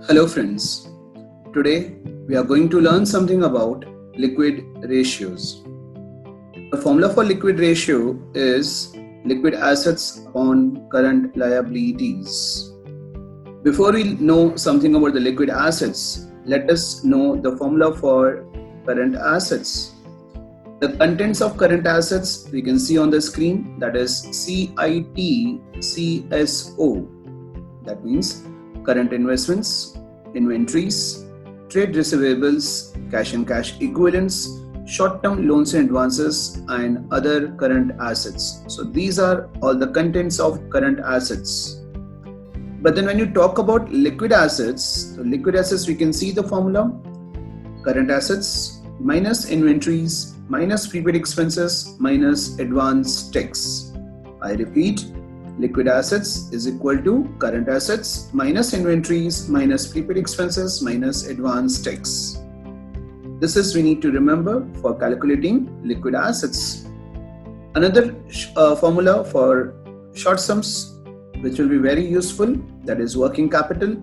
Hello friends, today we are going to learn something about liquid ratios. The formula for liquid ratio is liquid assets upon current liabilities. Before we know something about the liquid assets, let us know the formula for current assets. The contents of current assets we can see on the screen, that is CITCSO. That means current investments, inventories, trade receivables, cash and cash equivalents, short-term loans and advances, and other current assets. So these are all the contents of current assets. But then when you talk about liquid assets, we can see the formula: current assets minus inventories minus prepaid expenses minus advance tax. I repeat, liquid assets is equal to current assets minus inventories minus prepaid expenses minus advance tax. This is we need to remember for calculating liquid assets. Another formula for short sums which will be very useful, that is working capital.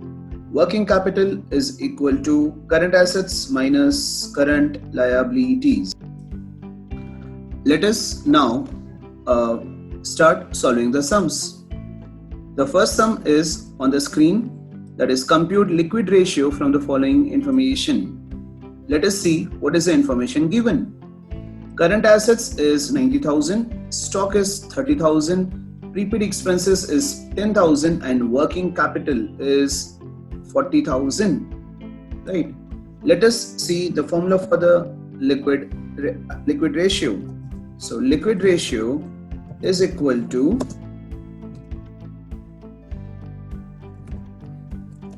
Working capital is equal to current assets minus current liabilities. Let us now start solving the sums. The first sum is on the screen, that is compute liquid ratio from the following information. Let us see what is the information given. Current assets is 90,000, stock is 30,000, prepaid expenses is 10,000 and working capital is 40,000. Right? Let us see the formula for the liquid ratio. So liquid ratio is equal to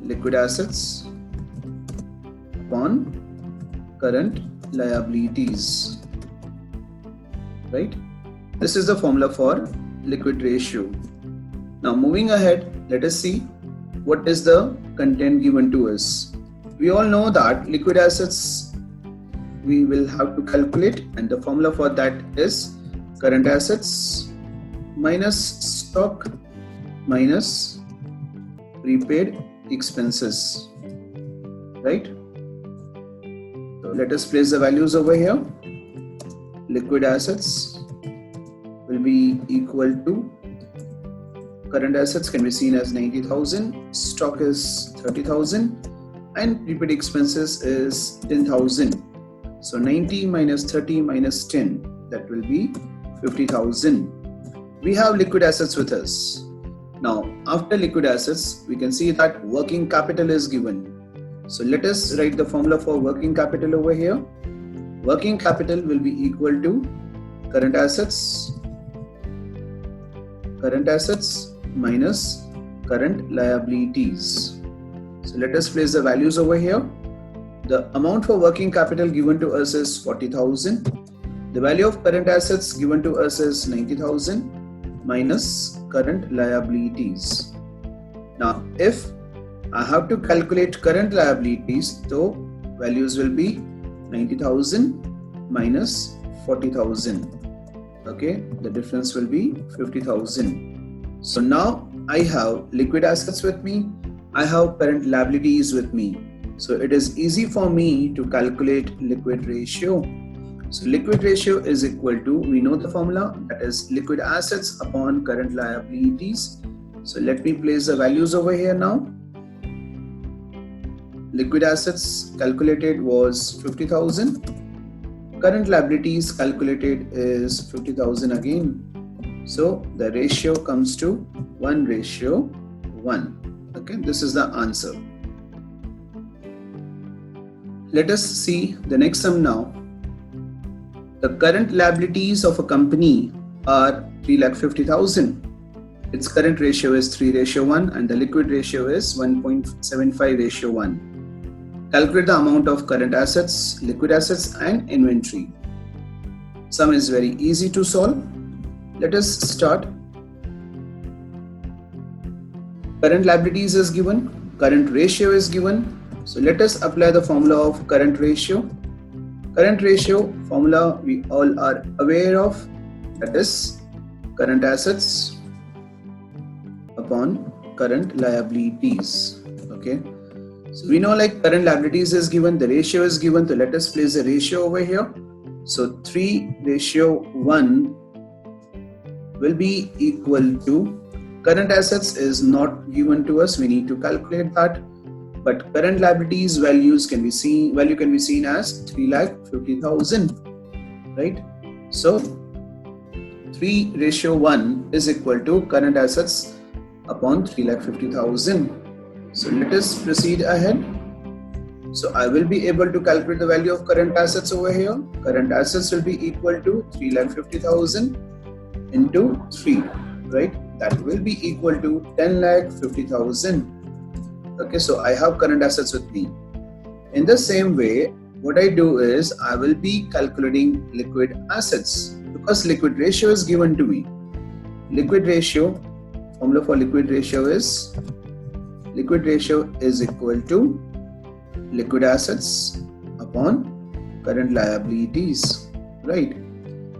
liquid assets upon current liabilities. Right? This is the formula for liquid ratio. Now moving ahead, let us see what is the content given to us. We all know that liquid assets we will have to calculate, and the formula for that is current assets minus stock minus prepaid expenses. Right? So let us place the values over here. Liquid assets will be equal to, current assets can be seen as 90,000, stock is 30,000 and prepaid expenses is 10,000. So 90 minus 30 minus 10, that will be 50,000. We have liquid assets with us. Now after liquid assets, we can see that working capital is given. So let us write the formula for working capital over here. Working capital will be equal to current assets minus current liabilities. So let us place the values over here. The amount for working capital given to us is 40,000. The value of current assets given to us is 90,000 minus current liabilities. Now if I have to calculate current liabilities, so values will be 90,000 minus 40,000. Okay, the difference will be 50,000. So now I have liquid assets with me, I have current liabilities with me. So it is easy for me to calculate liquid ratio. So liquid ratio is equal to, we know the formula, that is liquid assets upon current liabilities. So let me place the values over here now. Liquid assets calculated was 50,000. Current liabilities calculated is 50,000 again. So the ratio comes to 1:1. Okay, this is the answer. Let us see the next sum now. The current liabilities of a company are 3,50,000. Its current ratio is 3:1 and the liquid ratio is 1.75:1. Calculate the amount of current assets, liquid assets and inventory. Sum is very easy to solve. Let us start. Current liabilities is given, current ratio is given. So let us apply the formula of current ratio. Current ratio formula we all are aware of, that is current assets upon current liabilities. Okay, So we know like current liabilities is given, the ratio is given, so let us place the ratio over here. So 3:1 will be equal to, current assets is not given to us, we need to calculate that, but current liabilities value can be seen as 3,50,000, right? So 3:1 is equal to current assets upon 3,50,000. So let us proceed ahead. So I will be able to calculate the value of current assets over here. Current assets will be equal to 3,50,000 into 3, right? That will be equal to 10,50,000. Okay, so I have current assets with me. In the same way, what I do is I will be calculating liquid assets because liquid ratio is given to me. Liquid ratio, formula for liquid ratio is equal to liquid assets upon current liabilities, right?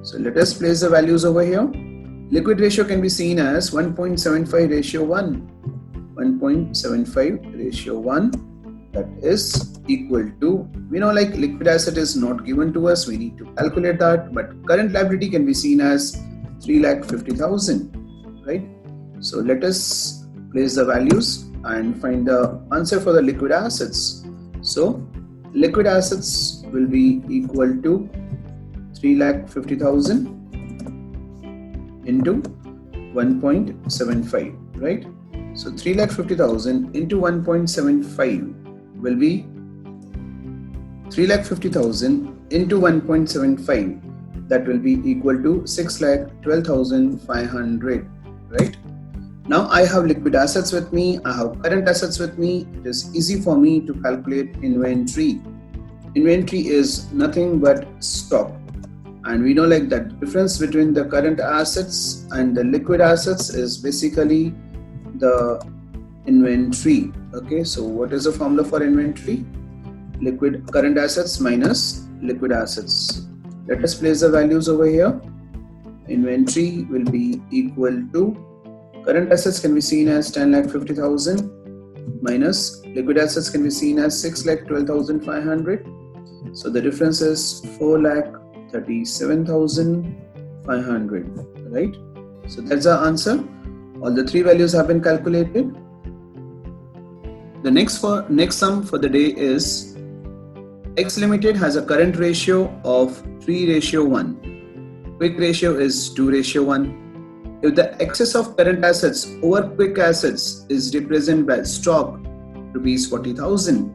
So let us place the values over here. Liquid ratio can be seen as 1.75:1. 1.75:1, that is equal to, we know like liquid asset is not given to us, we need to calculate that, but current liability can be seen as 3,50,000, right? So let us place the values and find the answer for the liquid assets. So liquid assets will be equal to 3,50,000 into 1.75, right? So 3,50,000 into 1.75 will be 3,50,000 into 1.75, that will be equal to 6,12,500, right? Now I have liquid assets with me, I have current assets with me. It is easy for me to calculate inventory. Inventory is nothing but stock, and we know like that difference between the current assets and the liquid assets is basically the inventory. Okay, so what is the formula for inventory? Liquid current assets minus liquid assets. Let us place the values over here. Inventory will be equal to, current assets can be seen as 10,50,000 minus liquid assets can be seen as 6,12,500. So the difference is 4,37,500, right? So that's the answer. All the three values have been calculated. The next sum for the day is X Limited has a current ratio of 3:1. Quick ratio is 2:1. If the excess of current assets over quick assets is represented by stock rupees 40,000,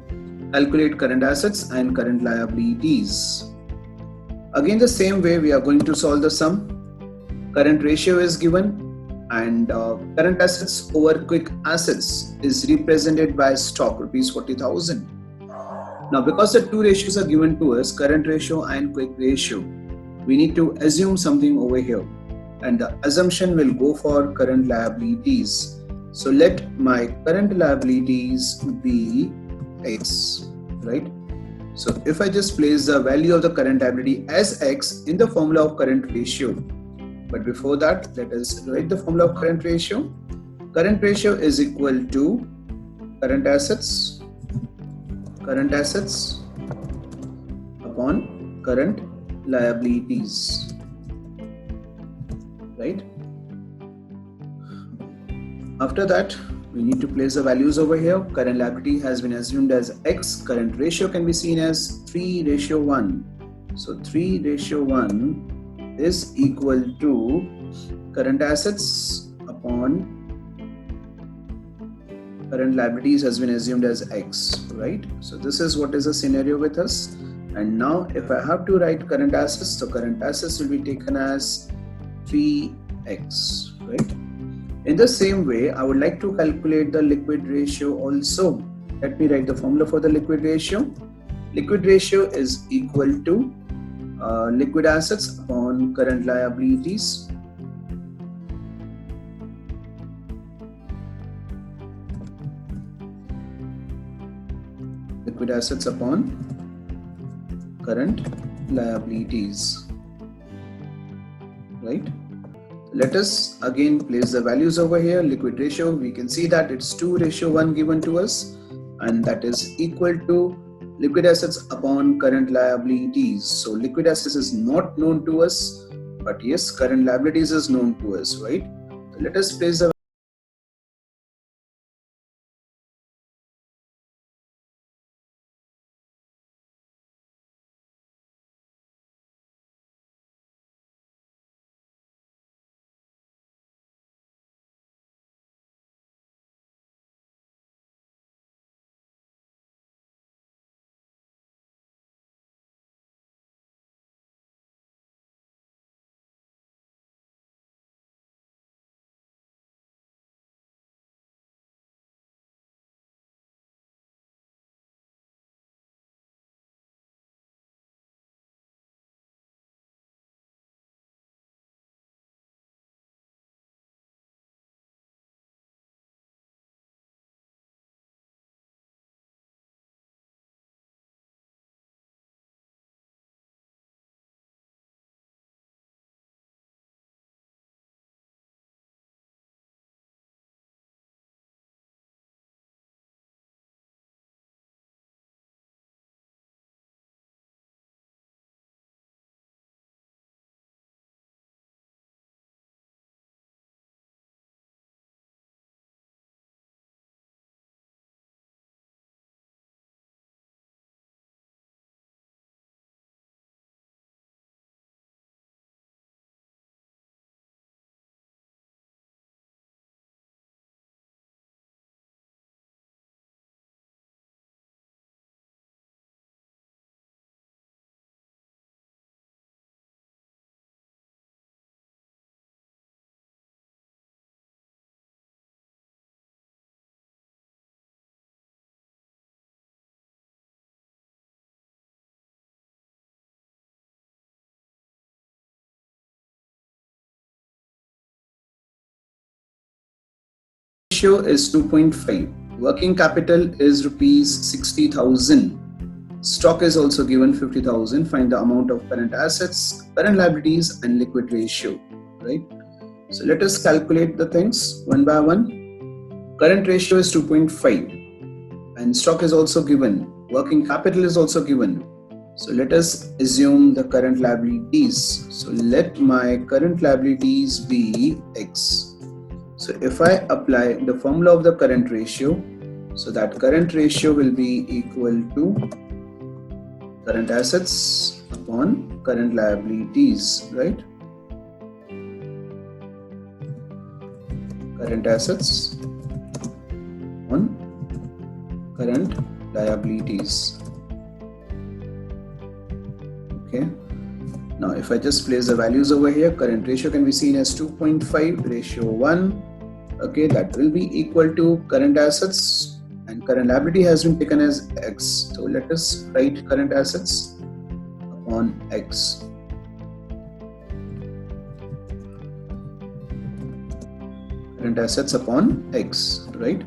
calculate current assets and current liabilities. Again the same way we are going to solve the sum. Current ratio is given and current assets over quick assets is represented by stock rupees 40,000. Now because the two ratios are given to us, current ratio and quick ratio, we need to assume something over here, and the assumption will go for current liabilities. So let my current liabilities be X, right? So if I just place the value of the current liability as X in the formula of current ratio, but before that let us write the formula of current ratio. Current ratio is equal to current assets upon current liabilities, right? After that we need to place the values over here. Current liability has been assumed as X. Current ratio can be seen as 3:1. So 3:1 is equal to current assets upon current liabilities has been assumed as X, right? So this is what is the scenario with us. And now if I have to write current assets, so current assets will be taken as 3X, right? In the same way, I would like to calculate the liquid ratio also. Let me write the formula for the liquid ratio. Liquid ratio is equal to liquid assets upon current liabilities. Liquid assets upon current liabilities, right? Let us again place the values over here. Liquid ratio, we can see that it's 2:1 given to us. and that is equal to liquid assets upon current liabilities. So liquid assets is not known to us, but yes, current liabilities is known to us, right? So let us place the ratio is 2.5. Working capital is rupees 60,000. Stock is also given 50,000. Find the amount of current assets, current liabilities, and liquid ratio. Right. So let us calculate the things one by one. Current ratio is 2.5, and stock is also given. Working capital is also given. So let us assume the current liabilities. So let my current liabilities be X. So if I apply the formula of the current ratio, so that current ratio will be equal to current assets upon current liabilities, right? Current assets on current liabilities. Okay. Now if I just place the values over here, current ratio can be seen as 2.5 ratio 1. Okay, that will be equal to current assets, and current liability has been taken as X. So let us write current assets upon X. Current assets upon X, right?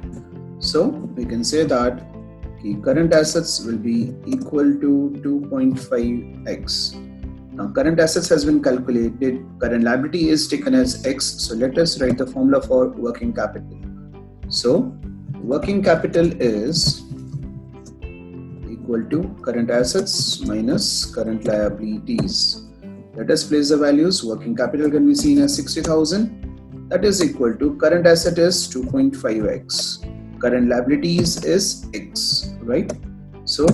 So we can say that the current assets will be equal to 2.5x. Now current assets has been calculated, current liability is taken as X. So let us write the formula for working capital. So working capital is equal to current assets minus current liabilities. Let us place the values. Working capital can be seen as 60,000. That is equal to current asset is 2.5x. Current liabilities is X, right? So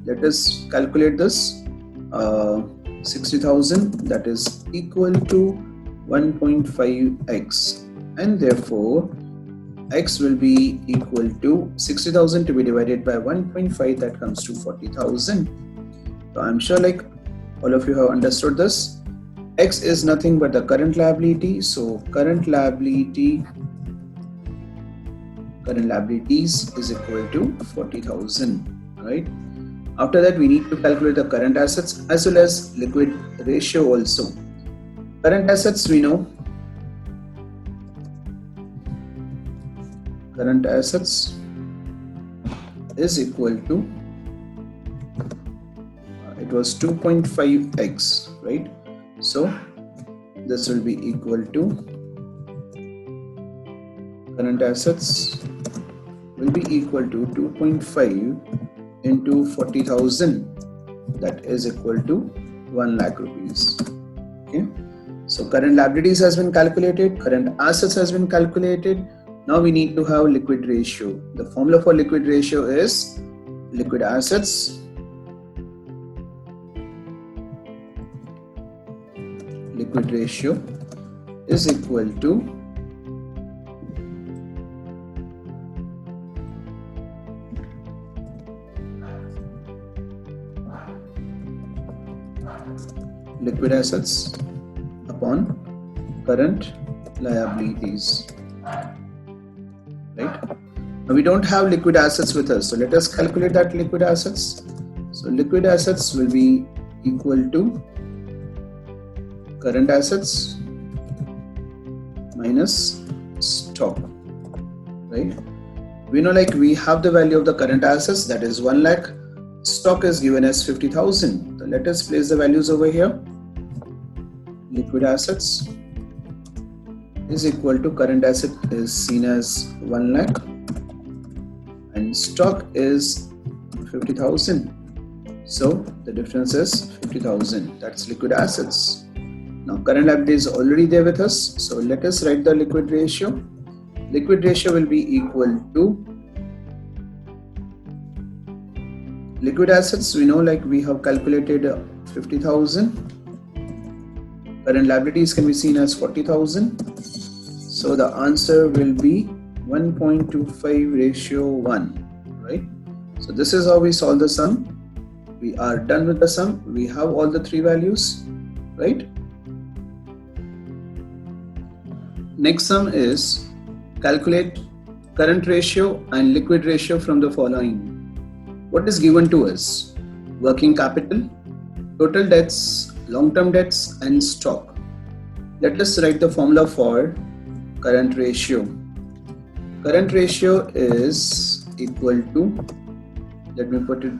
let us calculate this. 60,000, that is equal to 1.5x, and therefore X will be equal to 60,000 to be divided by 1.5, that comes to 40,000. So I'm sure like all of you have understood this. X is nothing but the current liability. So current liabilities is equal to 40,000, right? After that, we need to calculate the current assets as well as liquid ratio also. Current assets, we know current assets is equal to, it was 2.5x, right? So this will be equal to current assets will be equal to 2.5 into 40,000, that is equal to 1 lakh rupees. Okay, so current liabilities has been calculated, current assets has been calculated. Now we need to have liquid ratio. The formula for liquid ratio is liquid assets liquid ratio is equal to liquid assets upon current liabilities. Right? Now we don't have liquid assets with us, so let us calculate that liquid assets. So liquid assets will be equal to current assets minus stock. Right? We know we have the value of the current assets, that is 1 lakh. Stock is given as 50,000. So let us place the values over here. Liquid assets is equal to current asset is seen as 1 lakh and stock is 50,000. So the difference is 50,000. That's liquid assets. Now current liability is already there with us. So let us write the liquid ratio. Liquid ratio will be equal to liquid assets. We know we have calculated 50,000. Current liabilities can be seen as 40,000. So the answer will be 1.25 ratio 1, right? So this is how we solve the sum. We are done with the sum. We have all the three values, right? Next sum is calculate current ratio and liquid ratio from the following. What is given to us? Working capital, total debts, long-term debts and stock. Let us write the formula for current ratio. Current ratio is equal to, let me put it,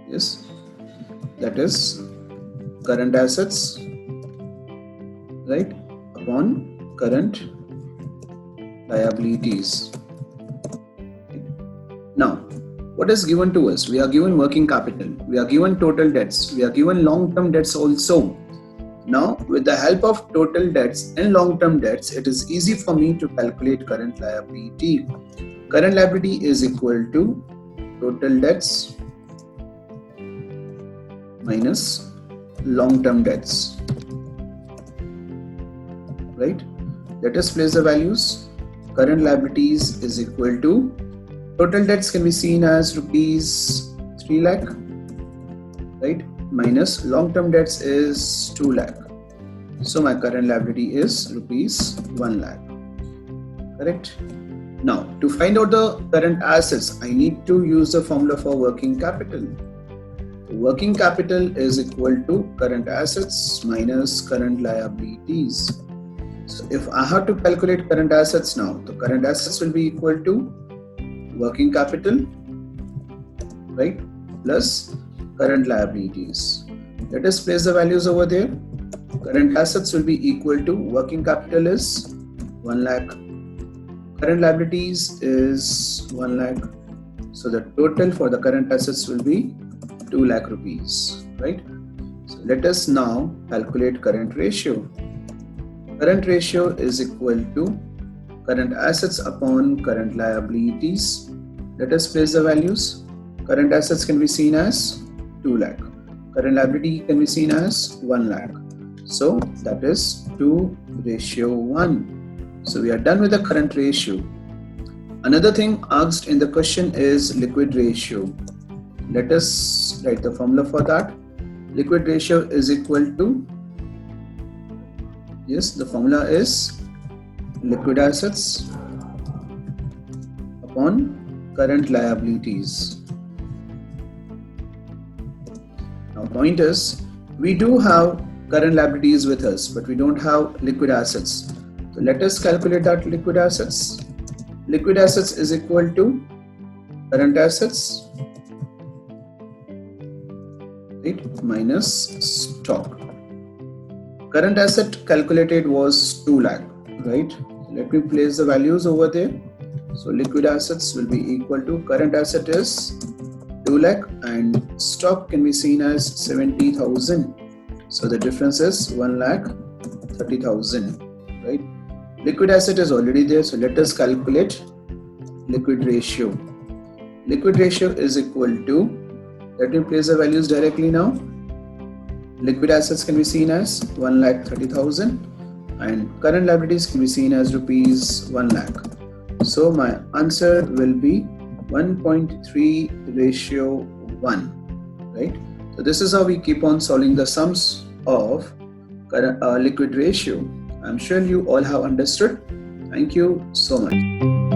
yes, that is current assets, right, upon current liabilities. Now, what is given to us? We are given working capital, we are given total debts, we are given long-term debts also. Now, with the help of total debts and long-term debts, it is easy for me to calculate current liability. Current liability is equal to total debts minus long-term debts. Right? Let us place the values. Current liabilities is equal to, total debts can be seen as rupees 3 lakh, right? Minus long-term debts is 2 lakh. So my current liability is rupees 1 lakh. Correct? Now, to find out the current assets, I need to use the formula for working capital. Working capital is equal to current assets minus current liabilities. So if I have to calculate current assets now, the current assets will be equal to working capital, right, plus current liabilities. Let us place the values over there. Current assets will be equal to, working capital is 1 lakh, current liabilities is 1 lakh. So the total for the current assets will be 2 lakh rupees, right? So let us now calculate current ratio. Current ratio is equal to current assets upon current liabilities. Let us place the values. Current assets can be seen as 2 lakh. Current liability can be seen as 1 lakh. So that is 2:1. So we are done with the current ratio. Another thing asked in the question is liquid ratio. Let us write the formula for that. Liquid ratio is equal to, yes, the formula is liquid assets upon current liabilities. Now point is, we do have current liabilities with us, but we don't have liquid assets. So let us calculate that liquid assets. Liquid assets is equal to current assets, right, minus stock. Current asset calculated was 2 lakh, right? Let me place the values over there. So liquid assets will be equal to current asset is 2 lakh and stock can be seen as 70,000. So the difference is 1 lakh 30,000, right? Liquid asset is already there. So let us calculate liquid ratio. Liquid ratio is equal to, let me place the values directly now. Liquid assets can be seen as 1 lakh 30,000 and current liabilities can be seen as rupees 1 lakh. So my answer will be 1.3 ratio 1, right? So this is how we keep on solving the sums of liquid ratio. I'm sure you all have understood. Thank you so much.